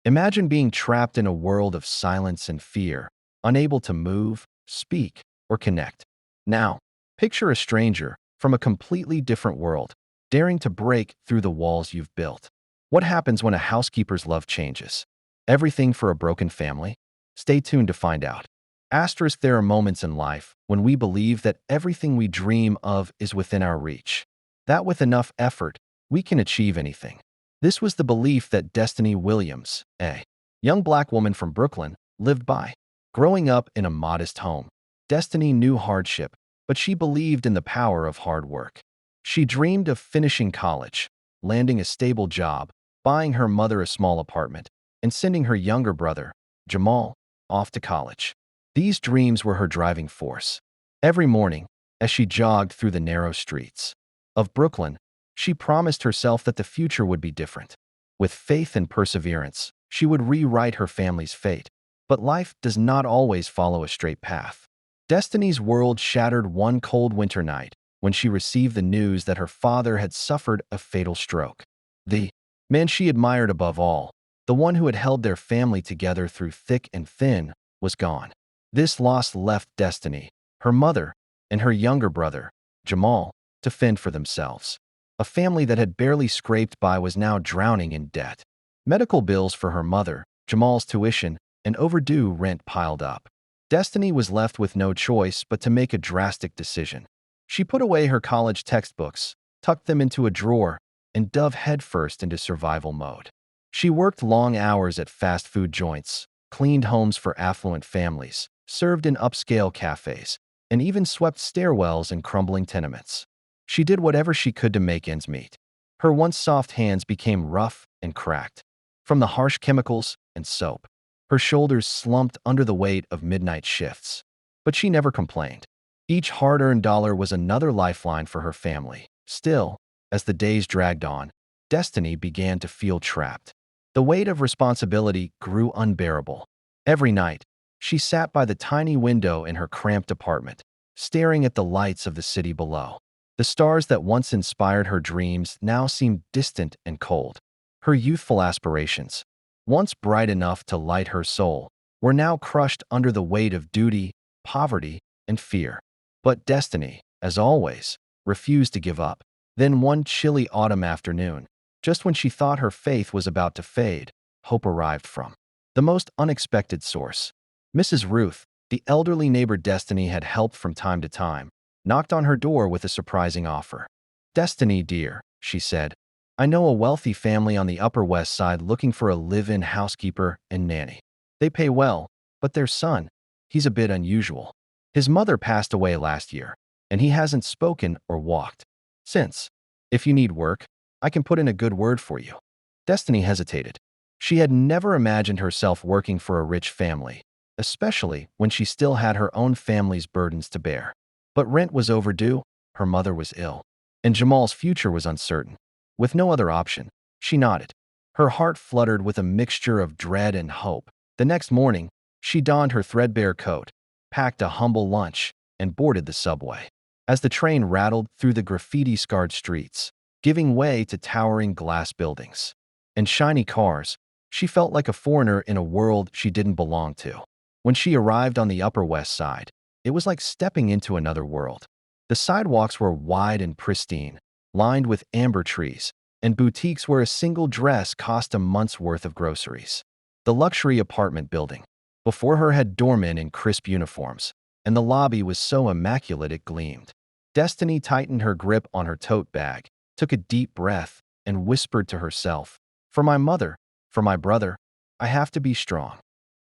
Imagine being trapped in a world of silence and fear, unable to move, speak, or connect. Now, picture a stranger from a completely different world, daring to break through the walls you've built. What happens when a housekeeper's love changes? Everything for a broken family? Stay tuned to find out. Asterisk, there are moments in life when we believe that everything we dream of is within our reach. That with enough effort, we can achieve anything. This was the belief that Destiny Williams, a young black woman from Brooklyn, lived by. Growing up in a modest home, Destiny knew hardship, but she believed in the power of hard work. She dreamed of finishing college, landing a stable job, buying her mother a small apartment, and sending her younger brother, Jamal, off to college. These dreams were her driving force. Every morning, as she jogged through the narrow streets of Brooklyn, she promised herself that the future would be different. With faith and perseverance, she would rewrite her family's fate. But life does not always follow a straight path. Destiny's world shattered one cold winter night when she received the news that her father had suffered a fatal stroke. The man she admired above all, the one who had held their family together through thick and thin, was gone. This loss left Destiny, her mother, and her younger brother, Jamal, to fend for themselves. A family that had barely scraped by was now drowning in debt. Medical bills for her mother, Jamal's tuition, and overdue rent piled up. Destiny was left with no choice but to make a drastic decision. She put away her college textbooks, tucked them into a drawer, and dove headfirst into survival mode. She worked long hours at fast food joints, cleaned homes for affluent families, served in upscale cafes, and even swept stairwells in crumbling tenements. She did whatever she could to make ends meet. Her once soft hands became rough and cracked from the harsh chemicals and soap. Her shoulders slumped under the weight of midnight shifts. But she never complained. Each hard-earned dollar was another lifeline for her family. Still, as the days dragged on, Destiny began to feel trapped. The weight of responsibility grew unbearable. Every night, she sat by the tiny window in her cramped apartment, staring at the lights of the city below. The stars that once inspired her dreams now seemed distant and cold. Her youthful aspirations, once bright enough to light her soul, were now crushed under the weight of duty, poverty, and fear. But Destiny, as always, refused to give up. Then one chilly autumn afternoon, just when she thought her faith was about to fade, hope arrived from the most unexpected source. Mrs. Ruth, the elderly neighbor Destiny had helped from time to time, knocked on her door with a surprising offer. "Destiny, dear," she said, "I know a wealthy family on the Upper West Side looking for a live-in housekeeper and nanny. They pay well, but their son, he's a bit unusual. His mother passed away last year, and he hasn't spoken or walked since. If you need work, I can put in a good word for you." Destiny hesitated. She had never imagined herself working for a rich family, especially when she still had her own family's burdens to bear. But rent was overdue, her mother was ill, and Jamal's future was uncertain. With no other option, she nodded. Her heart fluttered with a mixture of dread and hope. The next morning, she donned her threadbare coat, packed a humble lunch, and boarded the subway. As the train rattled through the graffiti-scarred streets, giving way to towering glass buildings and shiny cars, she felt like a foreigner in a world she didn't belong to. When she arrived on the Upper West Side, it was like stepping into another world. The sidewalks were wide and pristine, lined with amber trees, and boutiques where a single dress cost a month's worth of groceries. The luxury apartment building before her had doormen in crisp uniforms, and the lobby was so immaculate it gleamed. Destiny tightened her grip on her tote bag, took a deep breath, and whispered to herself, "For my mother, for my brother, I have to be strong."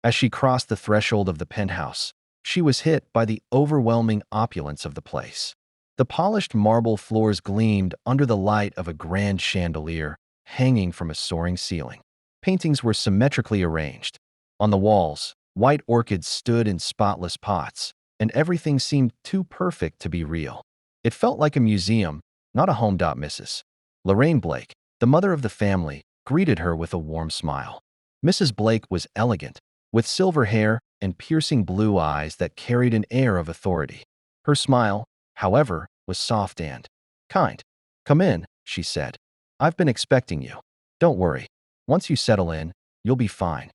As she crossed the threshold of the penthouse, she was hit by the overwhelming opulence of the place. The polished marble floors gleamed under the light of a grand chandelier hanging from a soaring ceiling. Paintings were symmetrically arranged. On the walls, white orchids stood in spotless pots, and everything seemed too perfect to be real. It felt like a museum, not a home. Mrs. Lorraine Blake, the mother of the family, greeted her with a warm smile. Mrs. Blake was elegant, with silver hair and piercing blue eyes that carried an air of authority. Her smile, however, was soft and kind. "Come in," she said. "I've been expecting you. Don't worry. Once you settle in, You'll be fine."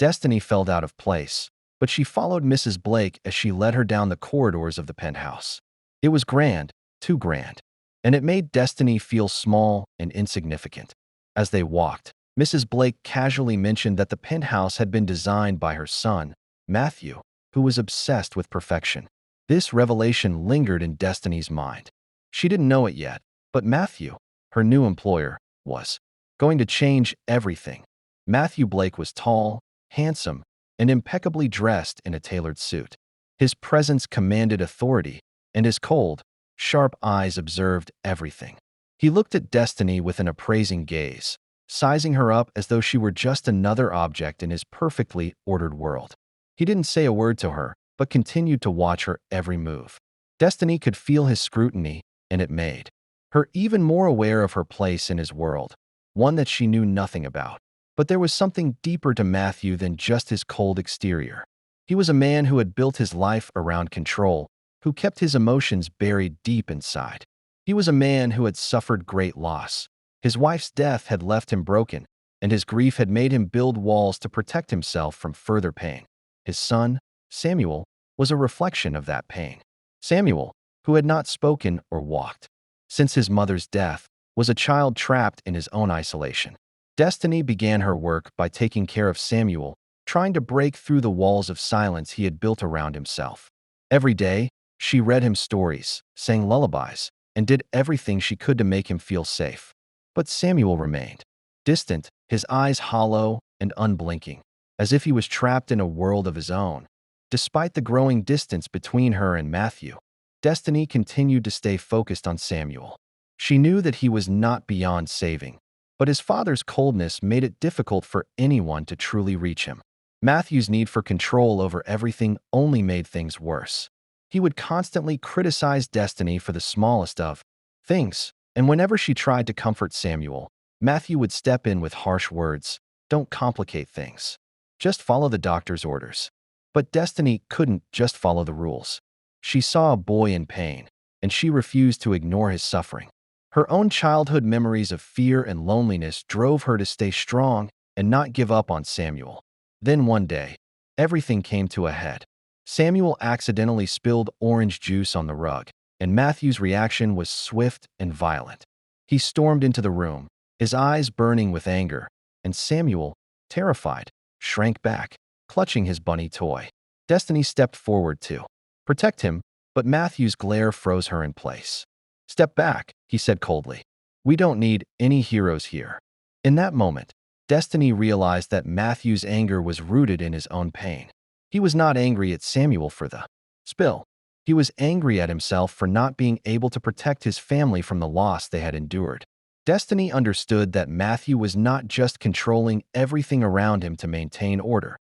Destiny felt out of place, but she followed Mrs. Blake as she led her down the corridors of the penthouse. It was grand, too grand, and it made Destiny feel small and insignificant. As they walked, Mrs. Blake casually mentioned that the penthouse had been designed by her son, Matthew, who was obsessed with perfection. This revelation lingered in Destiny's mind. She didn't know it yet, but Matthew, her new employer, was going to change everything. Matthew Blake was tall, handsome, and impeccably dressed in a tailored suit. His presence commanded authority, and his cold, sharp eyes observed everything. He looked at Destiny with an appraising gaze, sizing her up as though she were just another object in his perfectly ordered world. He didn't say a word to her, but continued to watch her every move. Destiny could feel his scrutiny, and it made her even more aware of her place in his world, one that she knew nothing about. But there was something deeper to Matthew than just his cold exterior. He was a man who had built his life around control, who kept his emotions buried deep inside. He was a man who had suffered great loss. His wife's death had left him broken, and his grief had made him build walls to protect himself from further pain. His son, Samuel, was a reflection of that pain. Samuel, who had not spoken or walked since his mother's death, was a child trapped in his own isolation. Destiny began her work by taking care of Samuel, trying to break through the walls of silence he had built around himself. Every day, she read him stories, sang lullabies, and did everything she could to make him feel safe. But Samuel remained distant, his eyes hollow and unblinking, as if he was trapped in a world of his own. Despite the growing distance between her and Matthew, Destiny continued to stay focused on Samuel. She knew that he was not beyond saving, but his father's coldness made it difficult for anyone to truly reach him. Matthew's need for control over everything only made things worse. He would constantly criticize Destiny for the smallest of things, and whenever she tried to comfort Samuel, Matthew would step in with harsh words. "Don't complicate things. Just follow the doctor's orders." But Destiny couldn't just follow the rules. She saw a boy in pain, and she refused to ignore his suffering. Her own childhood memories of fear and loneliness drove her to stay strong and not give up on Samuel. Then one day, everything came to a head. Samuel accidentally spilled orange juice on the rug, and Matthew's reaction was swift and violent. He stormed into the room, his eyes burning with anger, and Samuel, terrified, shrank back, clutching his bunny toy. Destiny stepped forward to protect him, but Matthew's glare froze her in place. "Step back," he said coldly. "We don't need any heroes here." In that moment, Destiny realized that Matthew's anger was rooted in his own pain. He was not angry at Samuel for the spill. He was angry at himself for not being able to protect his family from the loss they had endured. Destiny understood that Matthew was not just controlling everything around him to maintain order.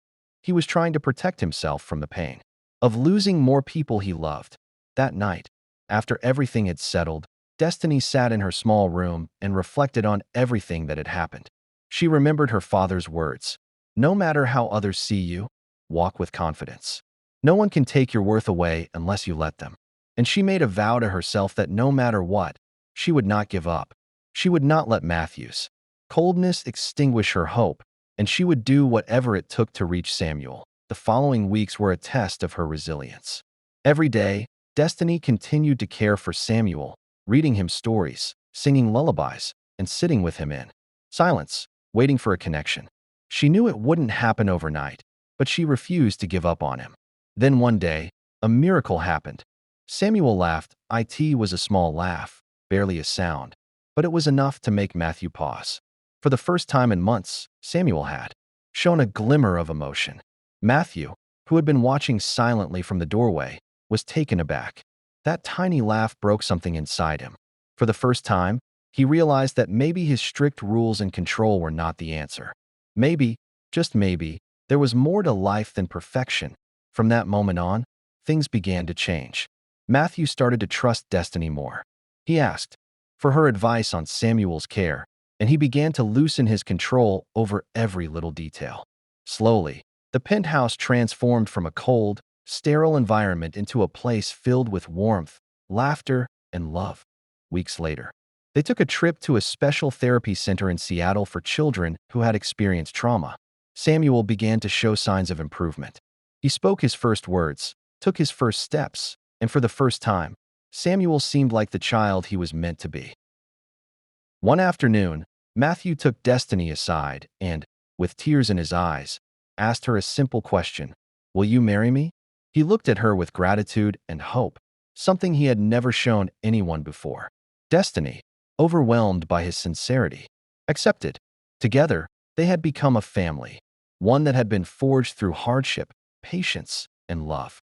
He was trying to protect himself from the pain of losing more people he loved. That night, after everything had settled, Destiny sat in her small room and reflected on everything that had happened. She remembered her father's words. "No matter how others see you, walk with confidence. No one can take your worth away unless you let them." And she made a vow to herself that no matter what, she would not give up. She would not let Matthew's coldness extinguish her hope, and she would do whatever it took to reach Samuel. The following weeks were a test of her resilience. Every day, Destiny continued to care for Samuel, reading him stories, singing lullabies, and sitting with him in silence, waiting for a connection. She knew it wouldn't happen overnight, but she refused to give up on him. Then one day, a miracle happened. Samuel laughed. It was a small laugh, barely a sound, but it was enough to make Matthew pause. For the first time in months, Samuel had shown a glimmer of emotion. Matthew, who had been watching silently from the doorway, was taken aback. That tiny laugh broke something inside him. For the first time, he realized that maybe his strict rules and control were not the answer. Maybe, just maybe, there was more to life than perfection. From that moment on, things began to change. Matthew started to trust Destiny more. He asked for her advice on Samuel's care, and he began to loosen his control over every little detail. Slowly, the penthouse transformed from a cold, sterile environment into a place filled with warmth, laughter, and love. Weeks later, they took a trip to a special therapy center in Seattle for children who had experienced trauma. Samuel began to show signs of improvement. He spoke his first words, took his first steps, and for the first time, Samuel seemed like the child he was meant to be. One afternoon, Matthew took Destiny aside and, with tears in his eyes, asked her a simple question: "Will you marry me?" He looked at her with gratitude and hope, something he had never shown anyone before. Destiny, overwhelmed by his sincerity, accepted. Together, they had become a family, one that had been forged through hardship, patience, and love.